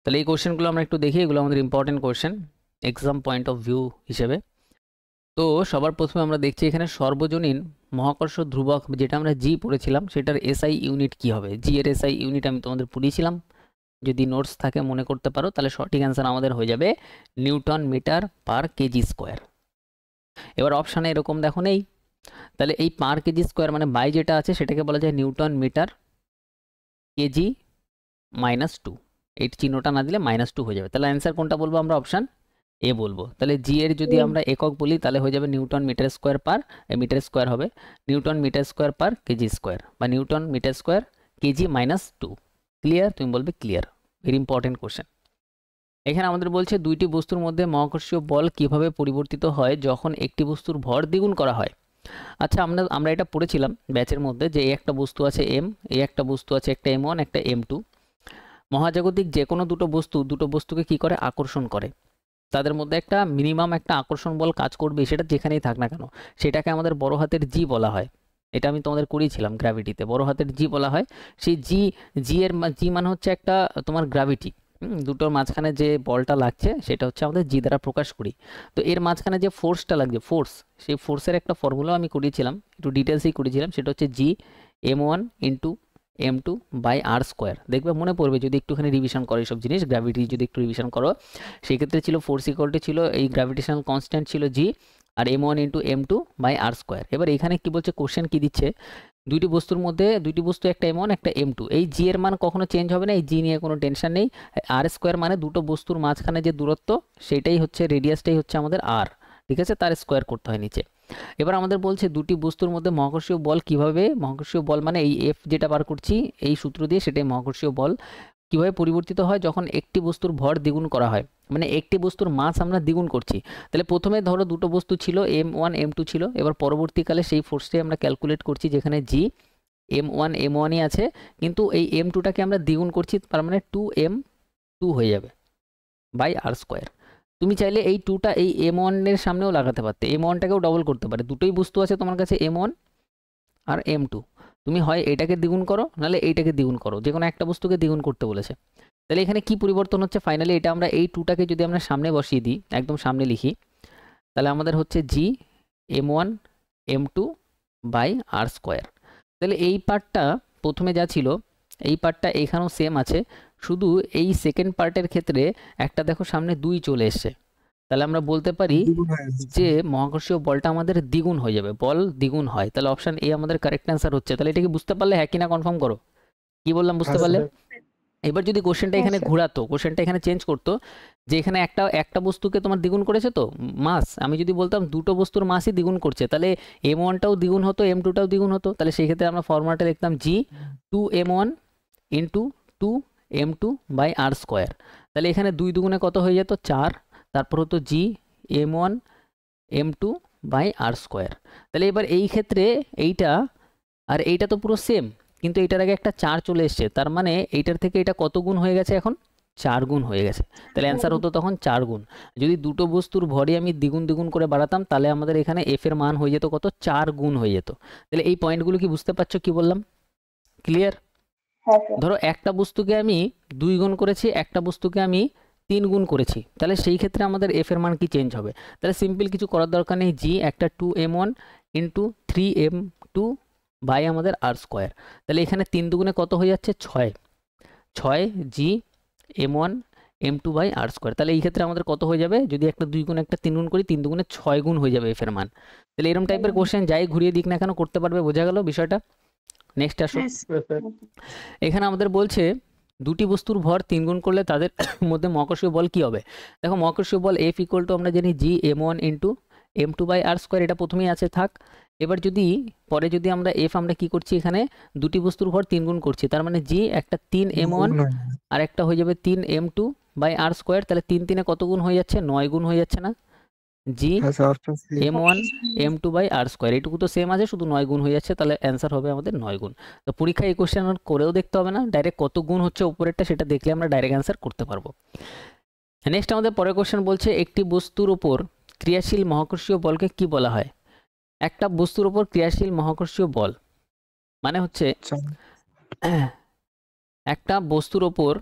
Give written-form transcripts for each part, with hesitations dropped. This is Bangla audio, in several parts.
তাহলে এই কোশ্চেনগুলো আমরা একটু দেখি, এগুলো আমাদের important question exam point of view হিসেবে। তো সবার প্রথমে আমরা দেখছি এখানে সর্বজনীন মহাকর্ষ ধ্রুবক, যেটা আমরা জি পড়েছিলাম, সেটার এসআই ইউনিট কি হবে। জি এর এসআই ইউনিট আমি তোমাদের পড়িয়েছিলাম, যদি নোটস থাকে মনে করতে পারো, তাহলে সঠিক অ্যান্সার আমাদের হয়ে যাবে newton metre per kg square. এবার অপশানে এরকম দেখো নেই, তাহলে এই পার কেজি স্কোয়ার মানে বাই যেটা আছে সেটাকে বলা যায় নিউটন মিটার কেজি -2, এই চিহ্নটা না দিলে -2 হয়ে যাবে। তাহলে অ্যান্সার কোনটা বলবো আমরা? অপশান এ বলবো। তাহলে জি এর যদি আমরা একক বলি তাহলে হয়ে যাবে newton metre square per, metre square হবে newton metre square per kg square, বা newton metre square kg -2। Clear? তুমি বলবে ক্লিয়ার। Very important question. এখানে আমাদের বলছে দুইটি বস্তুর মধ্যে মহাকর্ষীয় বল কিভাবে পরিবর্তিত হয় যখন একটি বস্তুর ভর দ্বিগুণ করা হয়। আচ্ছা, আমরা এটা পড়েছিলাম ব্যাচের মধ্যে, যে এই একটা বস্তু আছে এম, এই একটা বস্তু আছে একটা M1 একটা M2। মহাজাগতিক যে কোনো দুটো বস্তুকে কি করে? আকর্ষণ করে। তাদের মধ্যে একটা মিনিমাম একটা আকর্ষণ বল কাজ করবে, সেটা যেখানেই থাক না কেন। সেটাকে আমাদের বড় হাতের জি বলা হয়। এটা আমি তোমাদের করিয়েছিলাম গ্র্যাভিটিতে, বড় হাতের জি বলা হয়। সেই জি মানে হচ্ছে একটা তোমার গ্র্যাভিটি। দুটোর মাঝখানে যে বলটা লাগছে সেটা হচ্ছে আমাদের জি দ্বারা প্রকাশ করি। তো এর মাঝখানে যে ফোর্সটা লাগছে, সেই ফোর্সের একটা ফর্মুলা আমি করিয়েছিলাম, একটু ডিটেলসেই করেছিলাম। সেটা হচ্ছে G M1 into M2 by R square. দেখবে মনে পড়বে যদি একটুখানি রিভিশন করো এইসব জিনিস, গ্র্যাভিটি যদি একটু রিভিশন করো। সেই ক্ষেত্রে ছিল ফোর্স ইকুয়ালটি ছিল এই গ্র্যাভিটেশনাল কনস্ট্যান্ট ছিল জি, আর M1 into M2 by R square. এবার এখানে কি বলছে, কোশ্চেন কি দিচ্ছে, দুইটি বস্তুর মধ্যে দুইটি বস্তু, একটা M1 একটা M2, এই জি এর মান কখনো চেঞ্জ হবে না, এই জি নিয়ে কোনো টেনশন নেই। আর স্কোয়ার মানে দুটো বস্তুর মাঝখানে যে দূরত্ব, সেটাই হচ্ছে রেডিয়াসটাই হচ্ছে আমাদের আর, ঠিক আছে, তার স্কোয়ার করতে হয় নিচে। এবার আমাদের বলছে দুটি বস্তুর মধ্যে মহাকর্ষীয় বল কিভাবে, মহাকর্ষীয় বল মানে এই এফ যেটা বার করছি এই সূত্র দিয়ে, সেটাই মহাকর্ষীয় বল কিভাবে পরিবর্তিত হয় যখন একটি বস্তুর ভর দ্বিগুণ করা হয়, মানে একটি বস্তুর মাস আমরা দ্বিগুণ করছি। তাহলে প্রথমে ধরো দুটো বস্তু ছিল M1 M2 ছিল, এবার পরবর্তীকালে সেই ফোর্সটাই আমরা ক্যালকুলেট করছি, যেখানে জি M1ই আছে, কিন্তু এই M2টাকে আমরা দ্বিগুণ করছি, তার মানে 2M2 হয়ে যাবে বাই আর স্কোয়ার। তুমি চাইলে এই টুটা এই M1 এর সামনেও লাগাতে পারতে, M1টাকেও ডবল করতে পারে। দুটোই বস্তু আছে তোমার কাছে M1 আর M2, তুমি হয় এটাকে দ্বিগুণ করো নাহলে এইটাকে দ্বিগুণ করো, যে কোনো একটা বস্তুকে দ্বিগুণ করতে বলেছে। তাহলে এখানে কি পরিবর্তন হচ্ছে ফাইনালি, এটা আমরা এই টুটাকে যদি আমরা সামনে বসিয়ে দিই, একদম সামনে লিখি, তাহলে আমাদের হচ্ছে G M1 M2 by R square. তাহলে এই পার্টটা প্রথমে যা ছিল এই পার্টটা এখানেও সেম আছে, শুধু এই সেকেন্ড পার্টের ক্ষেত্রে একটা দেখো সামনে 2 চলে এসছে। তাহলে আমরা বলতে পারি যে মহাকর্ষীয় বলটা আমাদের দ্বিগুণ হয়ে যাবে, বল দ্বিগুণ হয়। তাহলে অপশন এ আমাদের কারেক্ট অ্যান্সার হচ্ছে। তাহলে এটা কি বুঝতে পারলে? হ্যাঁ কি না কনফার্ম করো। কি বললাম বুঝতে পারলে? এবার যদি কোশ্চেনটা এখানে ঘোরাতো, কোশ্চেনটা এখানে চেঞ্জ করতো, যে এখানে একটা বস্তুকে তোমার দ্বিগুণ করেছে তো মাস, আমি যদি বলতাম দুটো বস্তুর মাসই দ্বিগুণ করছে, তাহলে M1টাও দ্বিগুণ হতো M2টাও দ্বিগুণ হতো। তাহলে সেই ক্ষেত্রে আমরা ফর্মুলাটা লিখতাম G 2M1 into 2M2 by R square. তাহলে এখানে 2 দুগুণে কত হয়ে যেত? 4, তারপর হতো জি M1 M2 by R square. তাহলে এবার এই ক্ষেত্রে এইটা আর এইটা তো পুরো সেম, কিন্তু এইটার আগে একটা 4 চলে এসছে, তার মানে এইটার থেকে এটা কত গুণ হয়ে গেছে? এখন 4 গুণ হয়ে গেছে। তাহলে অ্যান্সার হতো তখন 4 গুণ। যদি দুটো বস্তুর ভরই আমি দ্বিগুণ দ্বিগুণ করে বাড়াতাম, তাহলে আমাদের এখানে এফ এর মান হয়ে যেত কত? 4 গুণ হয়ে যেত। তাহলে এই পয়েন্টগুলো কি বুঝতে পারছো কি বললাম? ক্লিয়ার? ধরো একটা বস্তুকে আমি 2 গুণ করেছি, একটা বস্তুকে আমি 3 গুণ করেছি, তাহলে সেই ক্ষেত্রে আমাদের এফ এর মান কি চেঞ্জ হবে? তাহলে সিম্পল কিছু করার দরকার নেই, জি একটা 2M1 ইন্টু 3M2 বাই আমাদের আর স্কোয়ার। তাহলে এখানে 3 দুগুণে কত হয়ে যাচ্ছে? 6 জি M1 M2 by R square. তাহলে এই ক্ষেত্রে আমাদের কত হয়ে যাবে? যদি একটা 2 গুণ একটা 3 গুণ করি, 3 দুগুণে 6 গুণ হয়ে যাবে এফ এর মান। তাহলে এরকম টাইপের কোশ্চেন যাই ঘুরিয়ে দিক না কেন করতে পারবে। বোঝা গেল বিষয়টা? নেক্সট আসো। এখানে আমাদের বলছে দুটি বস্তুর ভর 3 গুণ করলে তাদের মধ্যে মহাকর্ষীয় বল কি হবে। দেখো মহাকর্ষীয় বল এফ ইকুয়াল টু আমরা জানি G M1 into M2 by R square, এটা প্রথমেই আছে থাক। এবার যদি পরে যদি আমরা এফ আমরা কি করছি, এখানে দুটি বস্তুর ভর 3 গুণ করছি, তার মানে জি একটা 3M1 আর একটা হয়ে যাবে 3M2 বাই আর স্কোয়ার। তাহলে 3 3-এ কত গুণ হয়ে যাচ্ছে? 9 গুণ হয়ে যাচ্ছে না? জি M1 M2 by R square, এইটুকু তো সেম আছে, শুধু 9 গুণ হয়ে যাচ্ছে। তাহলে অ্যান্সার হবে আমাদের 9 গুণ। তো পরীক্ষায় এই কোশ্চেন করেও দেখতে হবে না, ডাইরেক্ট কত গুণ হচ্ছে উপরেরটা সেটা দেখলে আমরা ডাইরেক্ট অ্যান্সার করতে পারবো। নেক্সট আমাদের পরের কোশ্চেন বলছে একটি বস্তুর উপর ক্রিয়াশীল মহাকর্ষীয় বলকে কি বলা হয়। একটা বস্তুর উপর ক্রিয়াশীল মহাকর্ষীয় বল মানে হচ্ছে একটা বস্তুর ওপর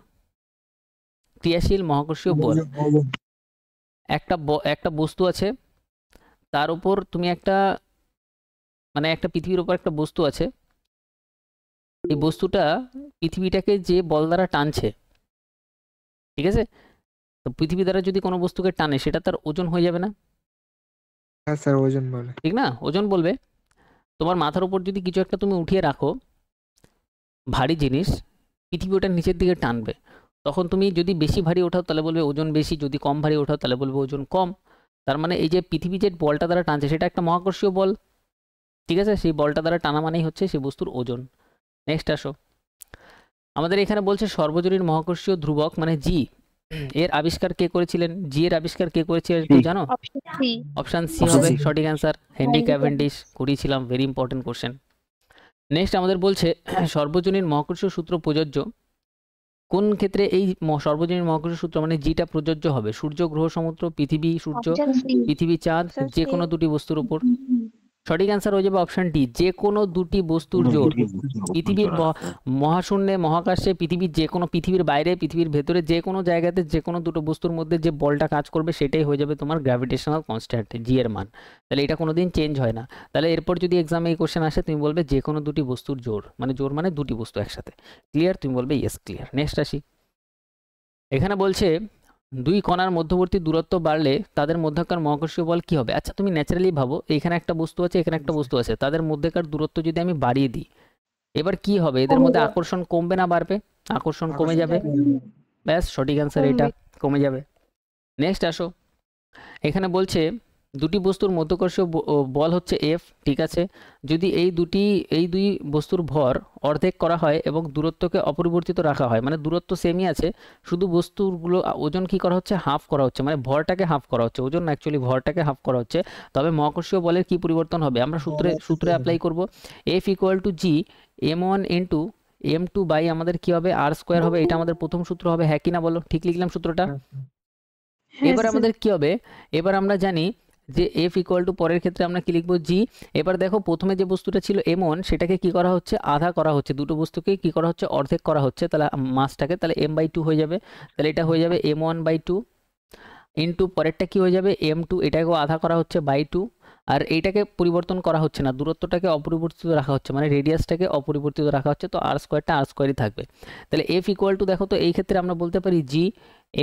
ক্রিয়াশীল মহাকর্ষীয় বল। একটা বস্তু আছে, তার উপর তুমি একটা পৃথিবীর উপর একটা বস্তু আছে, এই বস্তুটা পৃথিবীটাকে যে বল দ্বারা টানছে, ঠিক আছে, তো পৃথিবী দ্বারা যদি কোনো বস্তুকে টানে সেটা তার ওজন হয়ে যাবে না? হ্যাঁ স্যার, ওজন বলে। ঠিক না, ওজন বলবে। তোমার মাথার উপর যদি কিছু একটা তুমি উঠিয়ে রাখো, ভারী জিনিস, পৃথিবী ওটা নিচের দিকে টানবে, তখন তুমি যদি বেশি ভারী ওঠাও তাহলে বলবে ওজন বেশি, যদি কম ভারী ওঠাও তাহলে বলবে ওজন কম। তার মানে এই যে পৃথিবী যে বলটা দ্বারা টানছে সেটা একটা মহাকর্ষীয় বল, ঠিক আছে, সেই বলটা দ্বারা টানা মানেই হচ্ছে সেই বস্তুর ওজন। নেক্সট আসো, আমাদের এখানে বলছে সর্বজনীন মহাকর্ষীয় ধ্রুবক মানে জি, এর আবিষ্কার কে করেছিলেন? জি এর আবিষ্কার কে করেছিলেন কেউ জানো? অপশন সি হবে সঠিক অ্যান্সার, হেনরি ক্যাভেন্ডিশ। করিয়েছিলাম, ভেরি ইম্পর্টেন্ট কোশ্চেন। নেক্সট আমাদের বলছে সর্বজনীন মহাকর্ষীয় সূত্র প্রযোজ্য কোন ক্ষেত্রে? এই সর্বজনীন মহাকর্ষীয় সূত্র মানে জিটা প্রযোজ্য হবে সূর্য, গ্রহ, সমুদ্র, পৃথিবী, সূর্য, পৃথিবী, চাঁদ, যে কোনো দুটি বস্তুর উপর। সঠিক অ্যান্সার হয়ে যাবে অপশন ডি, যে কোনো দুটি বস্তুর জোর। পৃথিবীর মহাশূন্যে, মহাকাশে, পৃথিবীর যে কোনো, পৃথিবীর বাইরে, পৃথিবীর ভেতরে, যে কোনো জায়গাতে যে কোনো দুটো বস্তুর মধ্যে যে বলটা কাজ করবে সেটাই হয়ে যাবে তোমার গ্র্যাভিটেশনাল কনস্ট্যান্ট, জি এর মান। তাহলে এটা কোনোদিন চেঞ্জ হয় না। তাহলে এরপর যদি এক্সামে এই কোশ্চেন আসে তুমি বলবে যে কোনো দুটি বস্তুর জোর মানে দুটি বস্তু একসাথে। ক্লিয়ার? তুমি বলবে ইয়েস ক্লিয়ার। নেক্সট আসি, এখানে বলছে দুই কণার মধ্যবর্তী দূরত্ব বাড়লে তাদের মধ্যকার মহাকর্ষীয় বল কি হবে? আচ্ছা তুমি ন্যাচারালি ভাবো, এখানে একটা বস্তু আছে, এখানে একটা বস্তু আছে, তাদের মধ্যেকার দূরত্ব যদি আমি বাড়িয়ে দিই, এবার কি হবে? এদের মধ্যে আকর্ষণ কমবে না বাড়বে? আকর্ষণ কমে যাবে। ব্যাস, সঠিক অ্যান্সার এটা, কমে যাবে। নেক্সট আসো, এখানে বলছে দুটি বস্তুর মধ্যকর্ষীয় বল হচ্ছে এফ, ঠিক আছে, যদি এই দুই বস্তুর ভর অর্ধেক করা হয় এবং দূরত্বকে অপরিবর্তিত রাখা হয়, মানে দূরত্ব সেমই আছে, শুধু বস্তুগুলো ওজন কি করা হচ্ছে? হাফ করা হচ্ছে, মানে ভরটাকে হাফ করা হচ্ছে, ওজন না অ্যাকচুয়ালি, ভরটাকে হাফ করা হচ্ছে, তবে মহাকর্ষীয় বলের কি পরিবর্তন হবে? আমরা সূত্রে অ্যাপ্লাই করব, F equal to G m1 into m2 by আমাদের কি হবে? আর স্কোয়ার হবে। এটা আমাদের প্রথম সূত্র হবে, হ্যাঁ কিনা বলো? ঠিক লিখলাম সূত্রটা? এবার আমাদের কি হবে? এবার আমরা জানি যে এফ ইকুয়াল টু, পরের ক্ষেত্রে আমরা কি লিখবো? জি। এবার দেখো প্রথমে যে বস্তুটা ছিল m1, সেটাকে কি করা হচ্ছে? আধা করা হচ্ছে, দুটো বস্তুকে কি করা হচ্ছে? অর্ধেক করা হচ্ছে, তাহলে মাসটাকে, তাহলে m/2 হয়ে যাবে। তাহলে এটা হয়ে যাবে m1/2 ইন্টু পরেরটা কি হয়ে যাবে? m2, এটাকেও আধা করা হচ্ছে বাই 2, আর এইটাকে পরিবর্তন করা হচ্ছে না, দূরত্বটাকে অপরিবর্তিত রাখা হচ্ছে, মানে রেডিয়াসটাকে অপরিবর্তিত রাখা হচ্ছে, তো আর স্কোয়ারটা আর স্কোয়ারই থাকবে। তাহলে এফ ইকুয়াল টু, দেখো তো এই ক্ষেত্রে আমরা বলতে পারি জি,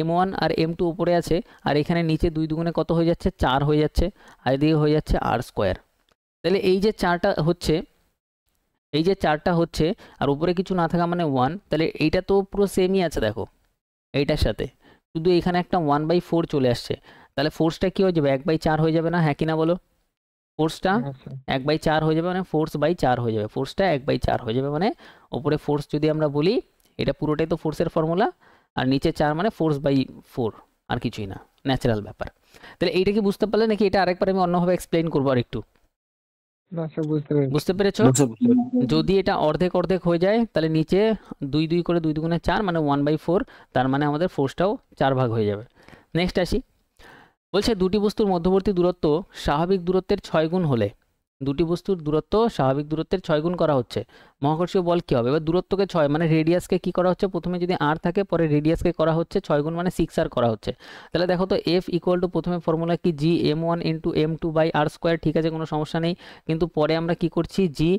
m1 আর m2 উপরে আছে, আর এখানে নিচে দুই দুগুণে কত হয়ে যাচ্ছে? 4 হয়ে যাচ্ছে, আর এদিকে হয়ে যাচ্ছে আর স্কোয়ার। তাহলে এই যে 4টা হচ্ছে, আর উপরে কিছু না থাকা মানে 1, তাহলে এইটা তো পুরো সেমই আছে দেখো এইটার সাথে, শুধু এখানে একটা 1/4 চলে আসছে, তাহলে ফোর্সটা কি হয়ে যাবে? 1/4 হয়ে যাবে না, হ্যাঁ কিনা বলো? ফোর্সটা 1/4 হয়ে যাবে, মানে ফোর্স/4 হয়ে যাবে, ফোর্সটা 1/4 হয়ে যাবে, মানে ওপরে ফোর্স যদি আমরা বলি, এটা পুরোটাই তো ফোর্সের ফর্মুলা, আর নিচে 4 মানে ফোর্স/4, আর কিছুই না, ন্যাচারাল ব্যাপার। তাহলে এইটা কি বুঝতে পারলে নাকি এটা আরেকবার আমি অন্যভাবে এক্সপ্লেইন করবো আর একটু? বুঝতে পেরেছো? যদি এটা অর্ধেক অর্ধেক হয়ে যায় তাহলে নিচে 2 করে 2 দুগুণে 4 মানে 1/4, তার মানে আমাদের ফোর্সটাও 4 ভাগ হয়ে যাবে। নেক্সট আসি, বলছে দুটি বস্তুর মধ্যবর্তী দূরত্ব স্বাভাবিক দূরত্বের 6 গুণ হলে, দুটি বস্তুর দূরত্ব স্বাভাবিক দূরত্বের 6 গুণ করা হচ্ছে, মহাকর্ষীয় বল কি হবে? এবার দূরত্বকে 6 মানে রেডিয়াসকে কি করা হচ্ছে? প্রথমে যদি আর থাকে, পরে রেডিয়াসকে করা হচ্ছে 6 গুণ মানে 6 আর করা হচ্ছে। তাহলে দেখো তো এফ ইকুয়াল টু, প্রথমে ফর্মুলা কি? G m1 into m2 by R square, ঠিক আছে, কোনো সমস্যা নেই, কিন্তু পরে আমরা কি করছি? জি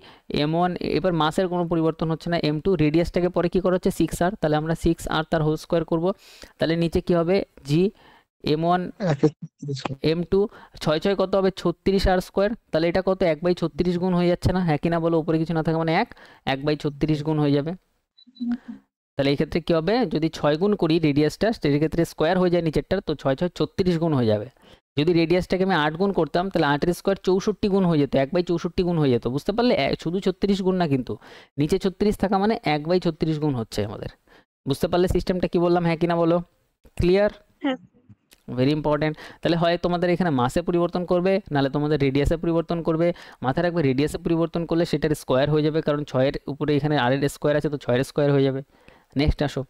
m1, এবার মাসের কোনো পরিবর্তন হচ্ছে না, m2 রেডিয়াসটাকে পরে কি করা হচ্ছে? 6r, তাহলে আমরা 6r তার হোল স্কোয়ার করবো, তাহলে নিচে কি হবে? জি m1 m2, 6 কত হবে? 36 আর স্কোয়ার, তাহলে এটা কত? 1/36 গুণ হয়ে যাচ্ছে না, হ্যাঁ কিনা বলো? উপরে কিছু না থাকে মানে 1/36 গুণ হয়ে যাবে। তাহলে এই ক্ষেত্রে কি হবে? যদি 6 গুণ করি রেডিয়াসটা, সেক্ষেত্রে স্কোয়ার হয়ে যায় নিচেরটার, তো 6 6 36 গুণ হয়ে যাবে। যদি রেডিয়াসটাকে আমি 8 গুণ করতাম তাহলে 8 স্কোয়ার 64 গুণ হয়ে যেত, 1/64 গুণ হয়ে যেত, বুঝতে পারলে? শুধু 36 গুণ না, কিন্তু নিচে 36 থাকা মানে 1/36 গুণ হচ্ছে আমাদের। বুঝতে পারলে সিস্টেমটা কি বললাম, হ্যাঁ কিনা বলো? ক্লিয়ার? Very important. তাহলে হয় তোমাদের এখানে মাসে পরিবর্তন করবে, নাহলে তোমাদের রেডিয়াসে পরিবর্তন করবে। মাথায় রাখবে রেডিয়াসে পরিবর্তন করলে সেটার স্কোয়ার হয়ে যাবে, কারণ 6-এর উপরে এখানে আরের স্কোয়ার আছে, তো 6-এর স্কোয়ার হয়ে যাবে। নেক্সট আসো,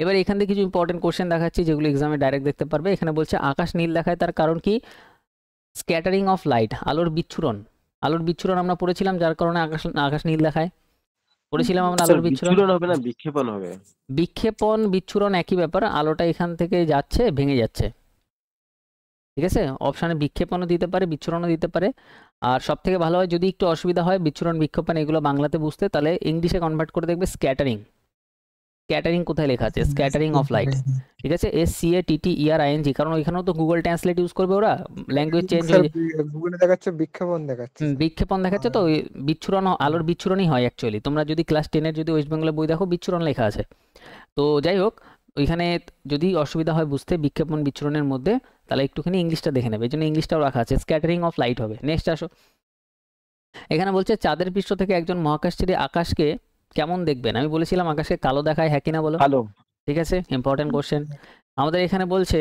এবার এখান থেকে কিছু ইম্পর্টেন্ট কোশ্চেন দেখাচ্ছি যেগুলো এক্সামে ডাইরেক্ট দেখতে পারবে। এখানে বলছে আকাশ নীল দেখায়, তার কারণ কি? স্ক্যাটারিং অফ লাইট, আলোর বিচ্ছুরণ আমরা পড়েছিলাম, যার কারণে আকাশ নীল দেখায়। পড়েছিলাম আমরা স্যার আলোর বিচ্ছুরণ। বিচ্ছুরণ হবে না বিক্ষেপণ হবে? বিক্ষেপণ বিচ্ছুরণ একই ব্যাপার, আলোটা এখান থেকে যাচ্ছে ভেঙে যাচ্ছে, ঠিক আছে। অপশানে বিক্ষেপণও দিতে পারে বিচ্ছুরণও দিতে পারে। আর সব থেকে ভালো হয় যদি একটু অসুবিধা হয় বিচ্ছুরণ বিক্ষেপণ এগুলো বাংলাতে বুঝতে, তাহলে ইংলিশে কনভার্ট করে দেখবে স্ক্যাটারিং। স্ক্যাটারিং কোথায় লেখা আছে? স্ক্যাটারিং অফ লাইট, ঠিক আছে, SCATTERING, কারণ ওইখানেও তো গুগল ট্রান্সলেট ইউজ করবে ওরা, ল্যাঙ্গুয়েজ চেঞ্জ স্যার হয়ে গুগলে দেখাচ্ছে বিক্ষেপণ দেখাচ্ছে স্যার। বিক্ষেপণ দেখাচ্ছে তো, ওই বিচ্ছুরণ আলোর বিচ্ছুরণই হয় অ্যাকচুয়ালি। তোমরা যদি ক্লাস 10-এর যদি ওয়েস্ট বেঙ্গলের বই দেখো বিচ্ছুরণ লেখা আছে। তো যাই হোক, ওইখানে যদি অসুবিধা হয় বুঝতে বিক্ষেপণ বিচ্ছুরণের মধ্যে, তাহলে একটুখানি ইংলিশটা দেখে নেবে, এই জন্য ইংলিশটাও রাখা আছে, স্ক্যাটারিং অফ লাইট হবে। নেক্সট আসো, এখানে বলছে চাঁদের পৃষ্ঠ থেকে একজন মহাকাশচারী আকাশকে কেমন দেখবেন। আমি বলেছিলাম আকাশকে কালো দেখায়, হ্যাঁ কিনা বলো? ভালো। ঠিক আছে, ইম্পর্টেন্ট কোশ্চেন। আমাদের এখানে বলছে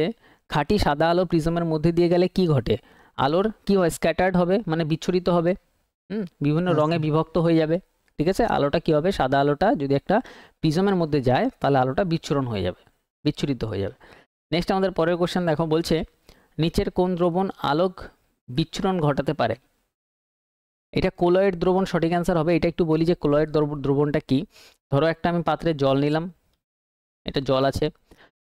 খাঁটি সাদা আলো প্রিজমের মধ্যে দিয়ে গেলে কি ঘটে? আলোর কি হয়? স্ক্যাটার্ড হবে, মানে বিচ্ছুরিত হবে, বিভিন্ন রঙে বিভক্ত হয়ে যাবে, ঠিক আছে। আলোটা কি হবে? সাদা আলোটা যদি একটা প্রিজমের মধ্যে যায় তাহলে আলোটা বিচ্ছুরণ হয়ে যাবে, বিচ্ছুরিত হয়ে যাবে। নেক্সট আমাদের পরের কোশ্চেন দেখো, বলছে নিচের কোন দ্রবণ আলোক বিচ্ছুরণ ঘটাতে পারে? এটা কোলয়েড দ্রবণ সঠিক অ্যান্সার হবে। এটা একটু বলি যে কোলয়েড দ্রবণটা কি। ধরো একটা আমি পাত্রে জল নিলাম, এটা জল আছে,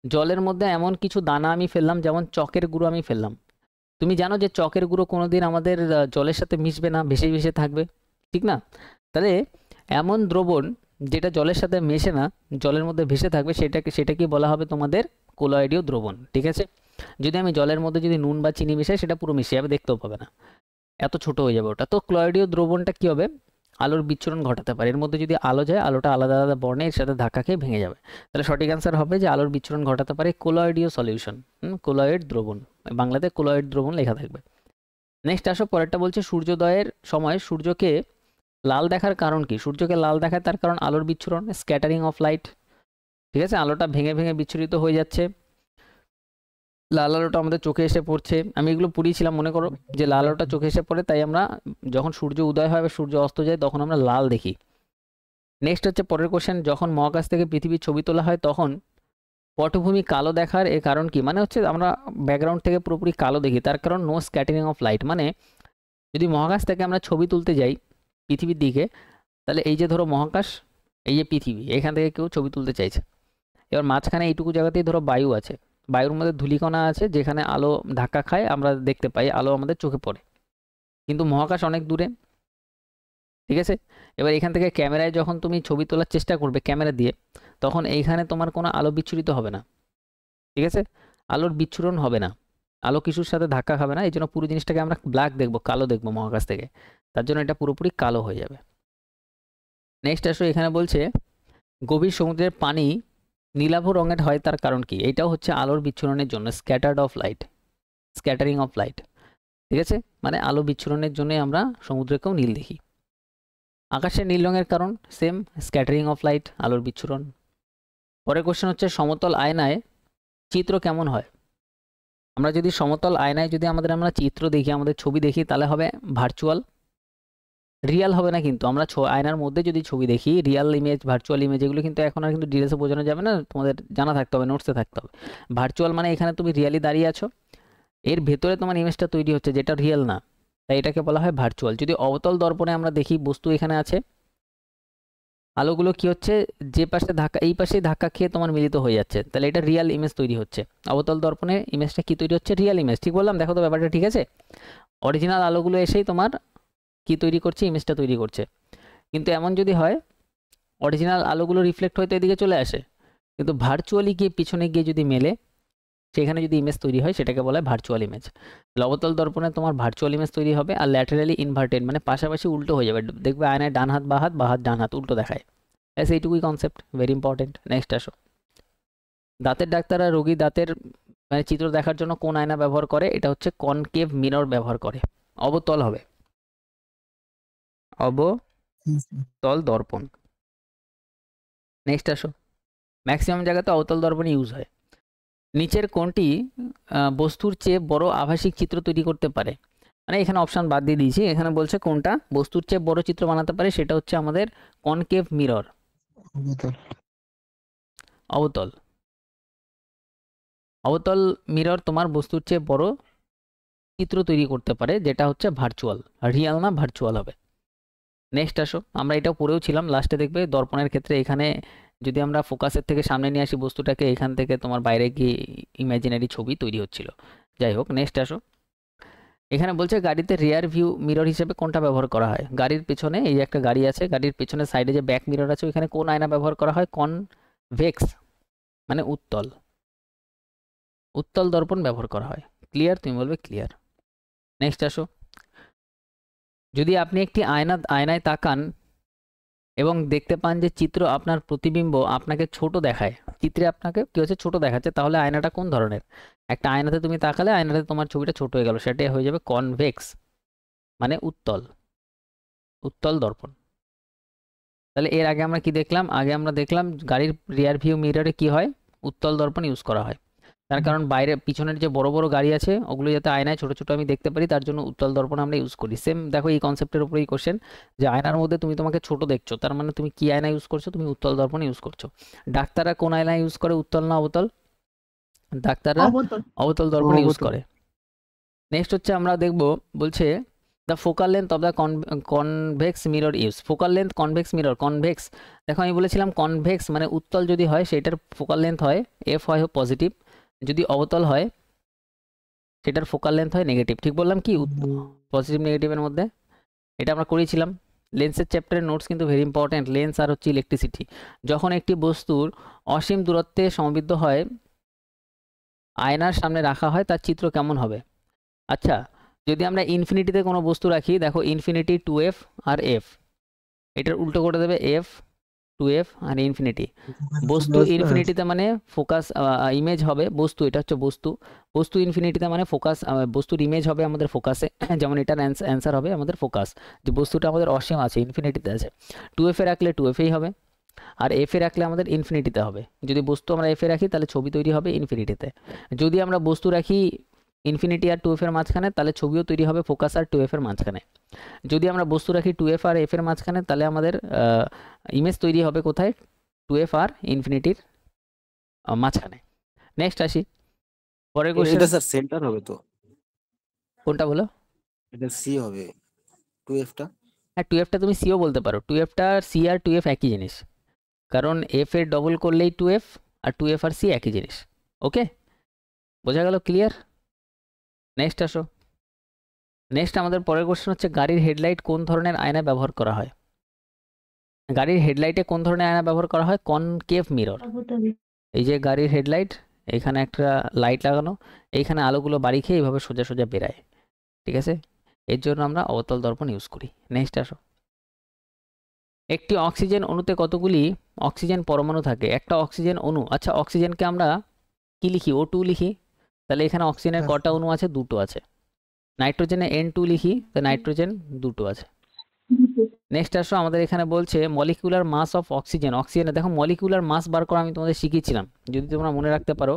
জলের মধ্যে এমন কিছু দানা আমি ফেললাম, যেমন চকের গুঁড়ো আমি ফেললাম। তুমি জানো যে চকের গুঁড়ো কোনোদিন আমাদের জলের সাথে মিশবে না, ভেসে ভেসে থাকবে, ঠিক না? তাহলে এমন দ্রবণ যেটা জলের সাথে মেশে না, জলের মধ্যে ভেসে থাকবে, সেটাকে বলা হবে তোমাদের কোলয়েডীয় দ্রবণ, ঠিক আছে। যদি আমি জলের মধ্যে যদি নুন বা চিনি মেশাই সেটা পুরো মিশে যাবে, দেখতেও পাবে না, এত ছোট হয়ে যাবে ওটা। তো ক্লয়েডীয় দ্রবণটা কি হবে? আলোর বিচ্ছুরণ ঘটাতে পারে। এর মধ্যে যদি আলো যায়, আলোটা আলাদা আলাদা বর্ণে এর সাথে ধাক্কা খেয়ে ভেঙে যাবে। তাহলে সঠিক অ্যান্সার হবে যে আলোর বিচ্ছুরণ ঘটাতে পারে কোলয়েডীয় সলিউশন, কোলয়েড দ্রবণ, বাংলাতে কোলয়েড দ্রবণ লেখা থাকবে। নেক্সট আসো, পরেরটা বলছে সূর্যোদয়ের সময় সূর্যকে লাল দেখার কারণ কি? সূর্যকে লাল দেখায় তার কারণ আলোর বিচ্ছুরণ, স্ক্যাটারিং অফ লাইট, ঠিক আছে। আলোটা ভেঙে ভেঙে বিচ্ছুরিত হয়ে যাচ্ছে, লাল আলোটা আমাদের চোখে এসে পড়ছে। আমি এগুলো পড়িয়েছিলাম, মনে করো যে লাল আলোটা চোখে এসে পড়ে, তাই আমরা যখন সূর্য উদয় হয় বা সূর্য অস্ত যায় তখন আমরা লাল দেখি। নেক্সট হচ্ছে পরের কোশ্চেন, যখন মহাকাশ থেকে পৃথিবীর ছবি তোলা হয় তখন পটভূমি কালো দেখার এর কারণ কি? মানে হচ্ছে আমরা ব্যাকগ্রাউন্ড থেকে পুরোপুরি কালো দেখি, তার কারণ নো স্ক্যাটারিং অফ লাইট। মানে যদি মহাকাশ থেকে আমরা ছবি তুলতে যাই পৃথিবীর দিকে, তাহলে এই যে ধরো মহাকাশ, এই যে পৃথিবী, এখান থেকে কেউ ছবি তুলতে চাইছে, এবার মাঝখানে এইটুকু জায়গাতেই ধরো বায়ু আছে, বায়ুর মধ্যে ধূলিকণা আছে, যেখানে আলো ধাক্কা খায় আমরা দেখতে পাই, আলো আমাদের চোখে পড়ে, কিন্তু মহাকাশ অনেক দূরে, ঠিক আছে। এবার এখান থেকে ক্যামেরায় যখন তুমি ছবি তোলার চেষ্টা করবে ক্যামেরা দিয়ে, তখন এইখানে তোমার কোনো আলো বিচ্ছুরিত হবে না, ঠিক আছে, আলোর বিচ্ছুরণ হবে না, আলো কিছুর সাথে ধাক্কা খাবে না, এই জন্য পুরো জিনিসটাকে আমরা ব্ল্যাক দেখবো, কালো দেখবো মহাকাশ থেকে, তার জন্য এটা পুরোপুরি কালো হয়ে যাবে। নেক্সট আসো, এখানে বলছে গভীর সমুদ্রের পানি নীলাভ রঙের হয় তার কারণ কি? এটাও হচ্ছে আলোর বিচ্ছুরণের জন্য, scattered of light, scattering of light, ঠিক আছে। মানে আলো বিচ্ছুরণের জন্য আমরা সমুদ্রকেও নীল দেখি। আকাশের নীল রঙের কারণ সেম, স্ক্যাটারিং অফ লাইট, আলোর বিচ্ছুরণ। পরের কোশ্চেন হচ্ছে সমতল আয়নায় চিত্র কেমন হয়? আমরা যদি সমতল আয়নায় যদি আমরা চিত্র দেখি, আমাদের ছবি দেখি, তাহলে হবে ভার্চুয়াল, রিয়াল হবে না। কিন্তু আমরা আয়নার মধ্যে যদি ছবি দেখি, রিয়াল ইমেজ ভার্চুয়াল ইমেজ এগুলো কিন্তু এখন আর কিন্তু ডিটেলসে বোঝানো যাবে না, তোমাদের জানা থাকতে হবে, নোটসে থাকতে হবে। ভার্চুয়াল মানে এখানে তুমি রিয়ালি দাঁড়িয়ে আছো, এর ভেতরে তোমার ইমেজটা তৈরি হচ্ছে, যেটা রিয়েল না, তাই এটাকে বলা হয় ভার্চুয়াল। যদি অবতল দর্পণে আমরা দেখি বস্তু এখানে আছে, আলোগুলো কি হচ্ছে, যে পাশে ধাক্কা, এই পাশেই ধাক্কা খেয়ে তোমার মিলিত হয়ে যাচ্ছে, তাহলে এটা রিয়াল ইমেজ তৈরি হচ্ছে। অবতল দর্পণে ইমেজটা কি তৈরি হচ্ছে? Real image. ঠিক বললাম? দেখো তো ব্যাপারটা ঠিক আছে। অরিজিনাল আলোগুলো এসেই তোমার কি তৈরি করছে? ইমেজটা তৈরি করছে। কিন্তু এমন যদি হয় অরিজিনাল আলোগুলো রিফ্লেক্ট হয়তো এদিকে চলে আসে, কিন্তু ভার্চুয়ালি গিয়ে পিছনে গিয়ে যদি মেলে, সেখানে যদি ইমেজ তৈরি হয়, সেটাকে বলা হয় ভার্চুয়াল ইমেজ। অবতল দর্পণে তোমার ভার্চুয়াল ইমেজ তৈরি হবে, আর ল্যাটারালি ইনভার্টেড মানে পাশাপাশি উল্টো হয়ে যাবে, দেখবে আয়নায় ডান হাত বা হাত, বা হাত ডান হাত উল্টো দেখায়। ব্যাস এইটুকুই কনসেপ্ট, ভেরি ইম্পর্টেন্ট। নেক্সট আসো, দাঁতের ডাক্তাররা রোগী দাঁতের মানে চিত্র দেখার জন্য কোন আয়না ব্যবহার করে? এটা হচ্ছে কনকেভ মিরর ব্যবহার করে, অবতল হবে, অবতল দর্পণ। নেক্সট আসো, ম্যাক্সিমাম জায়গাতে অবতল দর্পণ ইউজ হয়। নিচের কোনটি বস্তুর চেয়ে বড় আভাসিক চিত্র তৈরি করতে পারে? মানে এখানে অপশান বাদ দিয়ে দিয়েছি, এখানে বলছে কোনটা বস্তুর চেয়ে বড় চিত্র বানাতে পারে, সেটা হচ্ছে আমাদের কনকেভ মিরর, অবতল। অবতল মিরর তোমার বস্তুর চেয়ে বড় চিত্র তৈরি করতে পারে, যেটা হচ্ছে ভার্চুয়াল, রিয়াল না ভার্চুয়াল হবে। নেক্সট আসো, আমরা এটাও পড়েও ছিলাম, লাস্টে দেখবে দর্পণের ক্ষেত্রে এখানে যদি আমরা ফোকাসের থেকে সামনে নিয়ে আসি বস্তুটাকে, এখান থেকে তোমার বাইরে গিয়ে ইমাজিনারি ছবি তৈরি হচ্ছিল। যাই হোক, নেক্সট আসো। এখানে বলছে গাড়িতে রিয়ার ভিউ মিরর হিসেবে কোনটা ব্যবহার করা হয়? গাড়ির পেছনে, এই যে একটা গাড়ি আছে, গাড়ির পেছনে সাইডে যে ব্যাক মিরর আছে ওইখানে কোন আয়না ব্যবহার করা হয়? কনভেক্স মানে উত্তল, উত্তল দর্পণ ব্যবহার করা হয়। ক্লিয়ার? তুমি বলবে ক্লিয়ার। নেক্সট আসো। যদি আপনি একটি আয়নায় তাকান এবং দেখতে পান যে চিত্র আপনার প্রতিবিম্ব আপনাকে ছোট দেখায়, চিত্রে আপনাকে কি হচ্ছে? ছোট দেখাচ্ছে, তাহলে আয়নাটা কোন ধরনের? একটা আয়নাতে তুমি তাকালে আয়নাতে তোমার ছবিটা ছোট হয়ে গেল, সেটাই হয়ে যাবে কনভেক্স মানে উত্তল, উত্তল দর্পণ। তাহলে এর আগে আমরা কি দেখলাম? আগে আমরা দেখলাম গাড়ির রিয়ার ভিউ মিররে কি হয়? উত্তল দর্পণ ইউজ করা হয়। তার কারণ বাইরে পিছনের যে বড় বড় গাড়ি আছে ওগুলো যাতে আয়নায় ছোট ছোট আমি দেখতে পারি, তার জন্য উত্তল দর্পণ আমরা ইউজ করি। সেম দেখো এই কনসেপ্টের উপরেই কোশ্চেন, যে আয়নার মধ্যে তুমি তোমাকে ছোট দেখছো, তার মানে তুমি কি আয়না ইউজ করছো? তুমি উত্তল দর্পণ ইউজ করছো। ডাক্তাররা কোন আয়না ইউজ করে? উত্তল না অবতল? ডাক্তাররা অবতল। অবতল দর্পণ ইউজ অবতল। করে। নেক্সট হচ্ছে আমরা দেখব, বলছে the focal length of the convex mirror use. Focal length convex mirror, convex দেখো আমি বলেছিলাম কনভেক্স মানে উত্তল যদি হয় সেটার ফোকাল লেন্থ হয় এফ হয় পজিটিভ, যদি অবতল হয় সেটার ফোকাল লেন্থ হয় নেগেটিভ। ঠিক বললাম কি? পজিটিভ নেগেটিভের মধ্যে, এটা আমরা করেছিলাম। লেন্সের চ্যাপ্টারের নোটস কিন্তু ভেরি ইম্পর্ট্যান্ট। লেন্স আর হচ্ছে ইলেকট্রিসিটি। যখন একটি বস্তুর অসীম দূরত্বে সমবেত হয় আয়নার সামনে রাখা হয় তার চিত্র কেমন হবে? আচ্ছা, যদি আমরা ইনফিনিটিতে কোনো বস্তু রাখি, দেখো ইনফিনিটি 2f আর f, এটার উল্টো করে দেবে f 2f আর ইনফিনিটি। বস্তু ইনফিনিটিতে মানে ফোকাস ইমেজ হবে বস্তু, এটা হচ্ছে বস্তু। বস্তু ইনফিনিটিতে মানে ফোকাস, বস্তুর ইমেজ হবে আমাদের ফোকাসে। যেমন এটার অ্যান্সার হবে আমাদের ফোকাস, যে বস্তুটা আমাদের অসীম আছে, ইনফিনিটিতে আছে। 2f এ রাখলে 2f-এই হবে, আর f এ রাখলে আমাদের ইনফিনিটিতে হবে। যদি বস্তু আমরা f এ রাখি তাহলে ছবি তৈরি হবে ইনফিনিটিতে। যদি আমরা বস্তু রাখি ইনফিনিটি আর 2f এর মাঝখানে, তাহলে ছবিও তৈরি হবে ফোকাস আর 2f এর মাঝখানে। যদি আমরা বস্তু রাখি 2f আর f এর মাঝখানে, তাহলে আমাদের ইমেজ তৈরি হবে কোথায়? 2f আর ইনফিনিটির মাঝখানে। নেক্সট আসি পরের কোশ্চেন। এটা স্যার সেন্টার হবে তো? কোনটা বলো? এটা সি হবে 2f টা। হ্যাঁ, 2fটা তুমি সিও বলতে পারো। 2fটা সি আর 2f একই জিনিস, কারণ f এর ডবল করলেই 2f, আর 2f আর সি একই জিনিস। ওকে, বোঝা গেল? ক্লিয়ার? নেক্সট আসো। নেক্সট আমাদের পরের কোশ্চেন হচ্ছে গাড়ির হেডলাইট কোন ধরনের আয়না ব্যবহার করা হয়? গাড়ির হেডলাইটে কোন ধরনের আয়না ব্যবহার করা হয়? Concave mirror. অবতল। এই যে গাড়ির হেডলাইট, এখানে একটা লাইট লাগানো, এইখানে আলোগুলো বাড়ি খেয়ে এইভাবে সোজা সোজা বেরায়, ঠিক আছে? এর জন্য আমরা অবতল দর্পণ ইউজ করি। নেক্সট আসো। একটি অক্সিজেন অণুতে কতগুলি অক্সিজেন পরমাণু থাকে? একটা অক্সিজেন অণু, আচ্ছা অক্সিজেনকে আমরা কি লিখি? O2 লিখি। তাহলে এখানে অক্সিজেনের কটা অণু আছে? দুটো আছে। নাইট্রোজেনে N2 লিখি, তো নাইট্রোজেন দুটো আছে। নেক্সট আসো, আমাদের এখানে বলছে মলিকুলার মাস অফ অক্সিজেন। অক্সিজেনে দেখো মলিকুলার মাস বার করা আমি তোমাদের শিখিয়েছিলাম, যদি তোমরা মনে রাখতে পারো,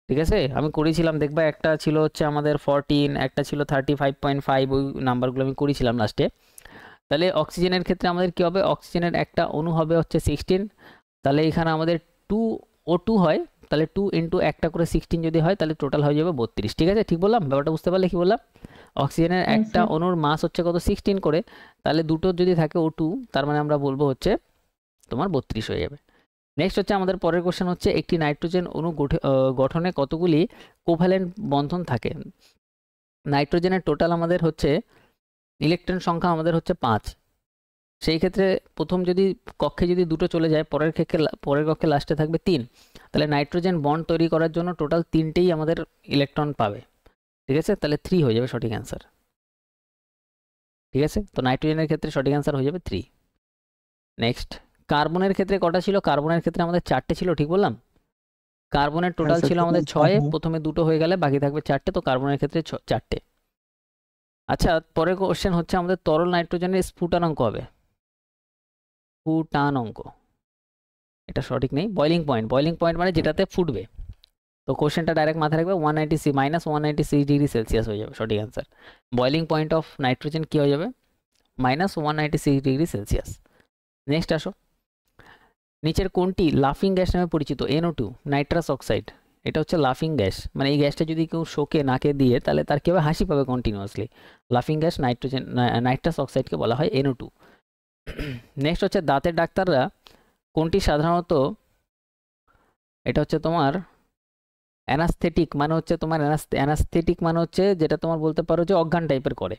ঠিক আছে? আমি করেছিলাম, দেখবা একটা ছিল হচ্ছে আমাদের 14, একটা ছিল 35.5, ওই নাম্বারগুলো আমি করেছিলাম লাস্টে। তাহলে অক্সিজেনের ক্ষেত্রে আমাদের কি হবে? অক্সিজেনের একটা অণু হবে হচ্ছে 16, তাহলে এখানে আমাদের 2O2 হয়, তাহলে 2 ইন্টু একটা করে 16 যদি হয় তাহলে টোটাল হয়ে যাবে 32। ঠিক আছে? ঠিক বললাম? ব্যাপারটা বুঝতে পারলে কি বললাম? অক্সিজেনের হ্যাঁ, একটা স্যার। অণুর মাস হচ্ছে কত? 16 করে, তাহলে দুটো যদি থাকে O2, তার মানে আমরা বলবো হচ্ছে তোমার 32 হয়ে যাবে। নেক্সট হচ্ছে আমাদের পরের কোশ্চেন হচ্ছে একটি নাইট্রোজেন অণু গঠনে কতগুলি কোভ্যালেন্ট বন্ধন থাকে? নাইট্রোজেনের টোটাল আমাদের হচ্ছে ইলেকট্রন সংখ্যা আমাদের হচ্ছে 5। সেই ক্ষেত্রে প্রথম যদি কক্ষে যদি দুটো চলে যায়, পরের কক্ষে লাস্টে থাকবে 3, তাহলে নাইট্রোজেন বন্ড তৈরি করার জন্য টোটাল 3টেই আমাদের ইলেকট্রন পাবে, ঠিক আছে? তাহলে 3 হয়ে যাবে সঠিক অ্যান্সার। ঠিক আছে, তো নাইট্রোজেনের ক্ষেত্রে সঠিক অ্যান্সার হয়ে যাবে 3। নেক্সট, কার্বনের ক্ষেত্রে কটা ছিল? কার্বনের ক্ষেত্রে আমাদের 4টে ছিল, ঠিক বললাম? কার্বনের টোটাল ছিল আমাদের 6, প্রথমে দুটো হয়ে গেলে বাকি থাকবে 4টে, তো কার্বনের ক্ষেত্রে 4টে। আচ্ছা, পরের কোশ্চেন হচ্ছে আমাদের তরল নাইট্রোজেনের স্ফুটনাঙ্ক হবে। স্ফুটানাঙ্ক, এটা সঠিক নেই। বয়লিং পয়েন্ট, বয়লিং পয়েন্ট মানে যেটাতে ফুটবে। তো কোশ্চেনটা ডাইরেক্ট মাথায় রাখবে, -196 ডিগ্রি সেলসিয়াস হয়ে যাবে সঠিক answer. Boiling point of nitrogen কি হয়ে যাবে? -196 ডিগ্রি সেলসিয়াস। নেক্সট আসো, নিচের কোনটি লাফিং গ্যাস নামে পরিচিত? NO2, nitrous oxide. এটা হচ্ছে লাফিং গ্যাস, মানে এই গ্যাসটা যদি কেউ শোকে নাকে দিয়ে তাহলে তার কী হবে? হাসি পাবে কন্টিনিউয়াসলি। লাফিং গ্যাস নাইট্রাস অক্সাইডকে বলা হয় NO2। নেক্সট হচ্ছে দাঁতের ডাক্তাররা কোনটি সাধারণত, এটা হচ্ছে তোমার অ্যানাস্থেটিক মানে হচ্ছে তোমার অ্যানাস্থেটিক মানে হচ্ছে যেটা তোমার বলতে পারো যে অজ্ঞান টাইপের করে,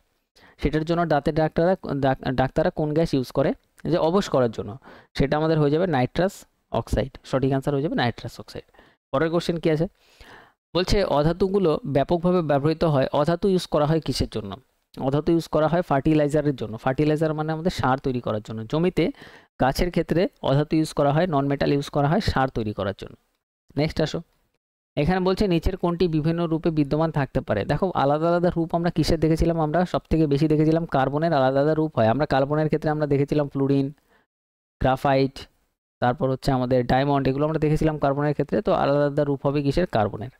সেটার জন্য দাঁতের ডাক্তাররা কোন গ্যাস ইউজ করে যে অবশ করার জন্য, সেটা আমাদের হয়ে যাবে নাইট্রাস অক্সাইড। সঠিক অ্যান্সার হয়ে যাবে নাইট্রাস অক্সাইড। পরের কোশ্চেন কি আছে, বলছে অধাতুগুলো ব্যাপকভাবে ব্যবহৃত হয়, অধাতু ইউজ করা হয় কিসের জন্য? অধাতু ইউজ করা হয় ফার্টিলাইজারের জন্য। ফার্টিলাইজার মানে আমাদের সার তৈরি করার জন্য। জমিতে গাছের ক্ষেত্রে অধাতু ইউজ করা হয়, নন মেটাল ইউজ করা হয় সার তৈরি করার জন্য। নেক্সট আসো, এখানে বলছে নিচের কোনটি বিভিন্ন রূপে বিদ্যমান থাকতে পারে? দেখো আলাদা আলাদা রূপ আমরা কিসের দেখেছিলাম? আমরা সব থেকে বেশি দেখেছিলাম কার্বনের আলাদা আলাদা রূপ হয়। আমরা কার্বনের ক্ষেত্রে আমরা দেখেছিলাম ফ্লুরিন, গ্রাফাইট, তারপর হচ্ছে আমাদের ডায়মন্ড, এগুলো আমরা দেখেছিলাম কার্বনের ক্ষেত্রে। তো আলাদা আলাদা রূপ হবে কিসের? কার্বনের।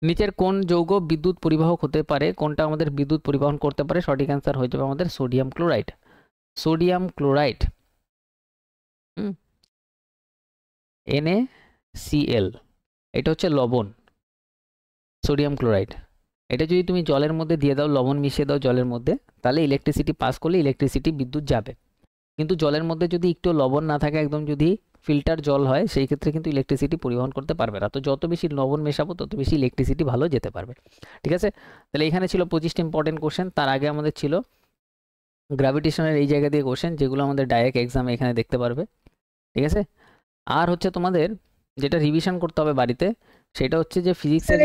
নিচের কোন যৌগ বিদ্যুৎ পরিবাহক হতে পারে? কোনটা আমাদের বিদ্যুৎ পরিবহন করতে পারে? সঠিক অ্যান্সার হয়ে যাবে আমাদের sodium chloride. Sodium chloride, NaCl, এটা হচ্ছে লবণ, সোডিয়াম ক্লোরাইড। এটা যদি তুমি জলের মধ্যে দিয়ে দাও, লবণ মিশিয়ে দাও জলের মধ্যে, তাহলে ইলেকট্রিসিটি পাস করলে ইলেকট্রিসিটি বিদ্যুৎ যাবে। কিন্তু জলের মধ্যে যদি একটু লবণ না থাকে, একদম যদি ফিল্টার জল হয়, সেই ক্ষেত্রে কিন্তু ইলেকট্রিসিটি পরিবহন করতে পারবে না। তো যত বেশি লবণ মেশাবো তত বেশি ইলেকট্রিসিটি ভালো যেতে পারবে। ঠিক আছে, তাহলে এখানে ছিল 25টা ইম্পর্টেন্ট কোশ্চেন। তার আগে আমাদের ছিল গ্র্যাভিটেশনের এই জায়গা দিয়ে কোশ্চেন, যেগুলো আমাদের ডাইরেক্ট এক্সামে এখানে দেখতে পারবে। ঠিক আছে, আর হচ্ছে তোমাদের যেটা রিভিশন করতে হবে বাড়িতে, সেটা হচ্ছে যে ফিজিক্সের